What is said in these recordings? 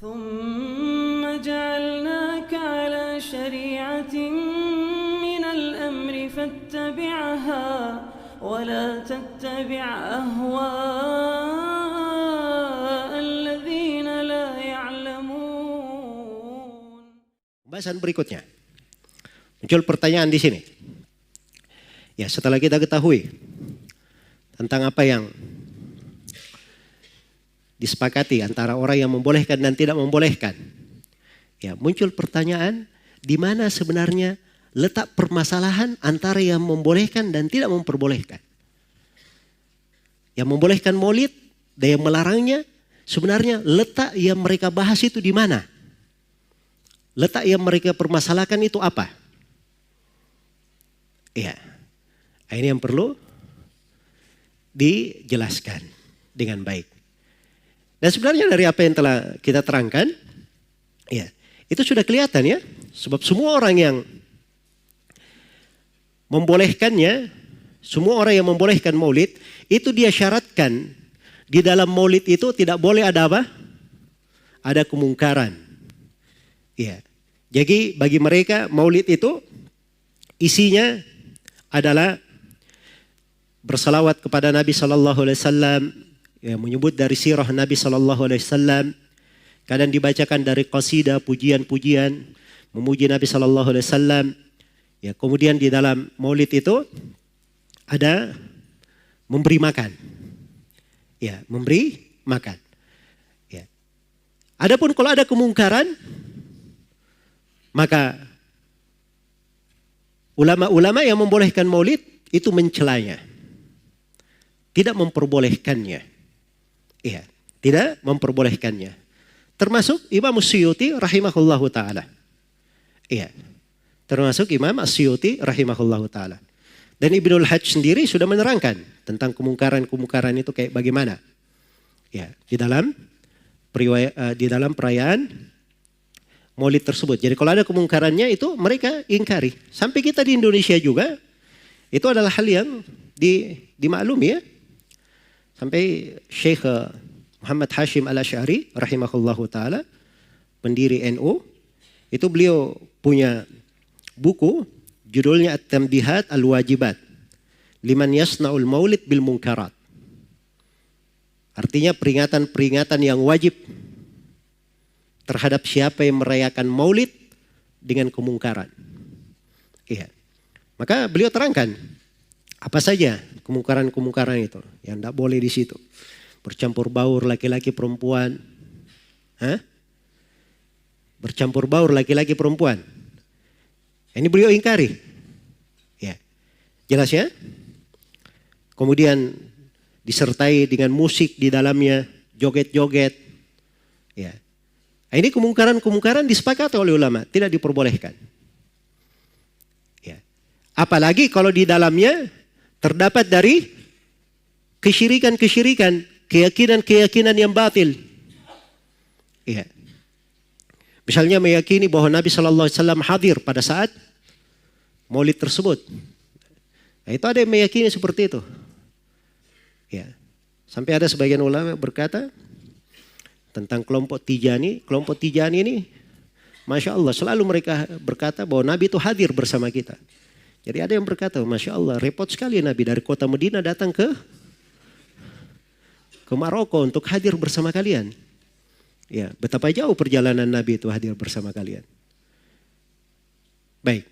ثم جعلناك على شريعة من الأمر فاتبعها ولا تتبع أهواء الذين لا يعلمون. Pembahasan berikutnya. Muncul pertanyaan di sini. Ya, setelah kita ketahui tentang apa yang disepakati antara orang yang membolehkan dan tidak membolehkan. Ya, muncul pertanyaan di mana sebenarnya letak permasalahan antara yang membolehkan dan tidak memperbolehkan. Yang membolehkan maulid dan yang melarangnya, sebenarnya letak yang mereka bahas itu di mana? Letak yang mereka permasalahkan itu apa? Ya, ini yang perlu dijelaskan dengan baik. Dan sebenarnya dari apa yang telah kita terangkan, ya, itu sudah kelihatan ya. Sebab semua orang yang membolehkannya, semua orang yang membolehkan maulid, itu dia syaratkan di dalam maulid itu tidak boleh ada apa? Ada kemungkaran. Ya. Jadi bagi mereka maulid itu isinya adalah bersalawat kepada Nabi SAW, ya, menyebut dari sirah Nabi SAW, kadang dibacakan dari qasidah, pujian-pujian, memuji Nabi SAW. Ya, kemudian di dalam maulid itu ada memberi makan, ya, memberi makan. Ya. Adapun kalau ada kemungkaran, maka ulama-ulama yang membolehkan maulid itu mencelanya, tidak memperbolehkannya. Iya, tidak memperbolehkannya. Termasuk Imam As-Suyuti rahimahullahu ta'ala. Iya, termasuk Imam As-Suyuti rahimahullahu ta'ala. Dan Ibnul Hajj sendiri sudah menerangkan tentang kemungkaran-kemungkaran itu kayak bagaimana. Ya, di dalam perayaan maulid tersebut. Jadi kalau ada kemungkarannya itu mereka ingkari. Sampai kita di Indonesia juga, itu adalah hal yang dimaklumi ya. Sampai Syekh Muhammad Hashim Al-Asy'ari rahimahullahu ta'ala, pendiri NU, itu beliau punya buku judulnya At-Tambihat Al-Wajibat Liman Yasna'ul Maulid Bil Munkarat. Artinya peringatan-peringatan yang wajib terhadap siapa yang merayakan maulid dengan kemungkaran. Iya. Maka beliau terangkan apa saja kemungkaran-kemungkaran itu yang tidak boleh di situ. Bercampur baur laki-laki perempuan. Bercampur baur laki-laki perempuan. Ini beliau ingkari. Ya. Jelas ya? Kemudian disertai dengan musik di dalamnya, joget-joget. Ya. Ini kemungkaran-kemungkaran disepakati oleh ulama, tidak diperbolehkan. Ya. Apalagi kalau di dalamnya terdapat dari kesyirikan-kesyirikan, keyakinan-keyakinan yang batil. Iya. Misalnya meyakini bahwa Nabi SAW hadir pada saat maulid tersebut. Nah, itu ada yang meyakini seperti itu. Ya. Sampai ada sebagian ulama berkata tentang kelompok Tijani. Kelompok Tijani ini, Masya Allah, selalu mereka berkata bahwa Nabi itu hadir bersama kita. Jadi ada yang berkata, Masya Allah, repot sekali Nabi dari kota Medina datang ke Maroko untuk hadir bersama kalian. Ya, betapa jauh perjalanan Nabi itu hadir bersama kalian. Baik.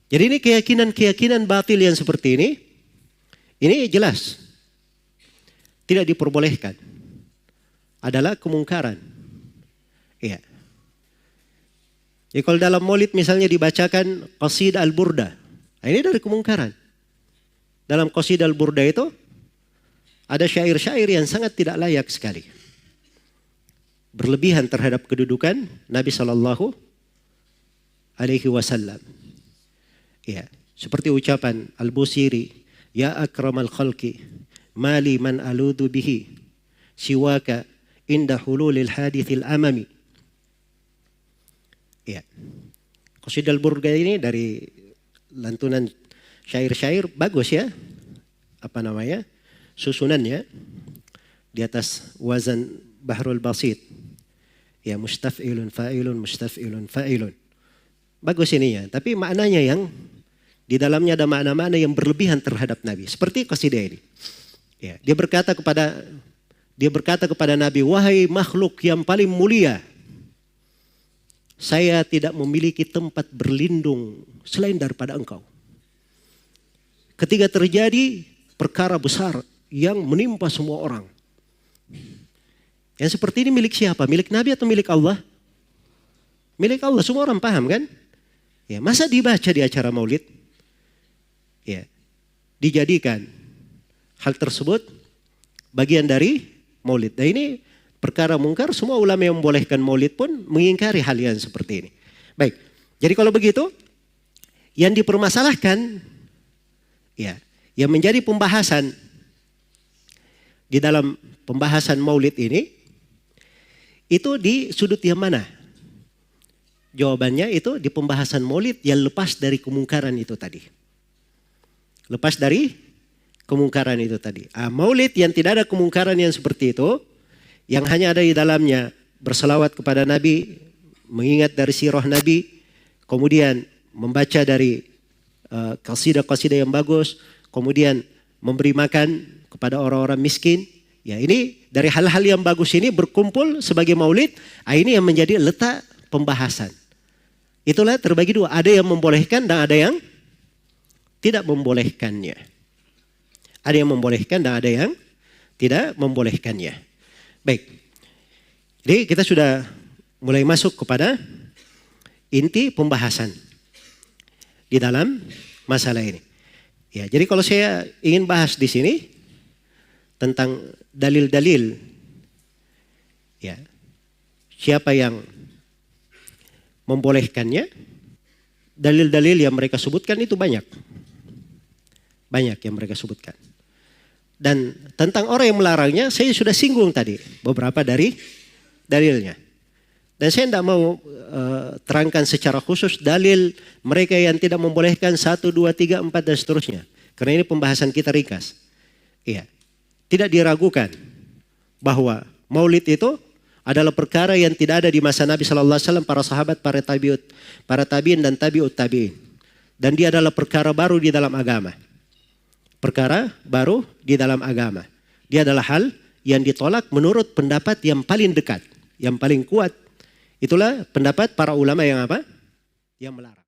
Jadi ini keyakinan-keyakinan batil yang seperti ini jelas tidak diperbolehkan. Adalah kemungkaran. Iya. Jadi kalau dalam maulid misalnya dibacakan qasidah al-burda. Nah, ini dari kemungkaran. Dalam qasidah al-burda itu ada syair-syair yang sangat tidak layak sekali. Berlebihan terhadap kedudukan Nabi SAW. Ya, seperti ucapan Al-Busiri, ya akramal khalqi, mali man aludu bihi, siwaka inda hululil hadithil amami. Ya. Qasidah al-burda ini dari lantunan syair-syair bagus ya. Apa namanya? Susunannya di atas wazan Bahrul Basit. Ya, mustaf'ilun fa'ilun, mustaf'ilun fa'ilun. Bagus ininya, tapi maknanya yang di dalamnya ada makna-makna yang berlebihan terhadap Nabi. Seperti qasidah ini. Ya, dia berkata kepada Nabi, wahai makhluk yang paling mulia, saya tidak memiliki tempat berlindung selain daripada engkau. Ketika terjadi perkara besar yang menimpa semua orang. Yang seperti ini milik siapa? Milik Nabi atau milik Allah? Milik Allah, semua orang paham kan? Ya, masa dibaca di acara maulid? Ya, dijadikan hal tersebut bagian dari maulid. Nah ini perkara mungkar, semua ulama yang membolehkan maulid pun mengingkari hal yang seperti ini. Baik, jadi kalau begitu, yang dipermasalahkan, ya, yang menjadi pembahasan di dalam pembahasan maulid ini, itu di sudut yang mana? Jawabannya itu di pembahasan maulid yang lepas dari kemungkaran itu tadi. Lepas dari kemungkaran itu tadi. Maulid yang tidak ada kemungkaran yang seperti itu, yang hanya ada di dalamnya berselawat kepada Nabi, mengingat dari sirah Nabi, kemudian membaca dari qasidah-qasidah yang bagus, kemudian memberi makan kepada orang-orang miskin. Ya, ini dari hal-hal yang bagus ini berkumpul sebagai maulid, ini yang menjadi letak pembahasan. Itulah terbagi dua, ada yang membolehkan dan ada yang tidak membolehkannya. Ada yang membolehkan dan ada yang tidak membolehkannya. Baik, jadi kita sudah mulai masuk kepada inti pembahasan di dalam masalah ini. Ya, jadi kalau saya ingin bahas di sini tentang dalil-dalil, ya, siapa yang membolehkannya, dalil-dalil yang mereka sebutkan itu banyak yang mereka sebutkan. Dan tentang orang yang melarangnya, saya sudah singgung tadi beberapa dari dalilnya. Dan saya tidak mau terangkan secara khusus dalil mereka yang tidak membolehkan 1, 2, 3, 4 dan seterusnya. Karena ini pembahasan kita ringkas. Iya. Tidak diragukan bahwa maulid itu adalah perkara yang tidak ada di masa Nabi SAW, para sahabat, para tabi'in dan tabi'ut tabi'in. Dan dia adalah perkara baru di dalam agama. Perkara baru di dalam agama. Dia adalah hal yang ditolak menurut pendapat yang paling dekat, yang paling kuat. Itulah pendapat para ulama yang apa? Yang melarang.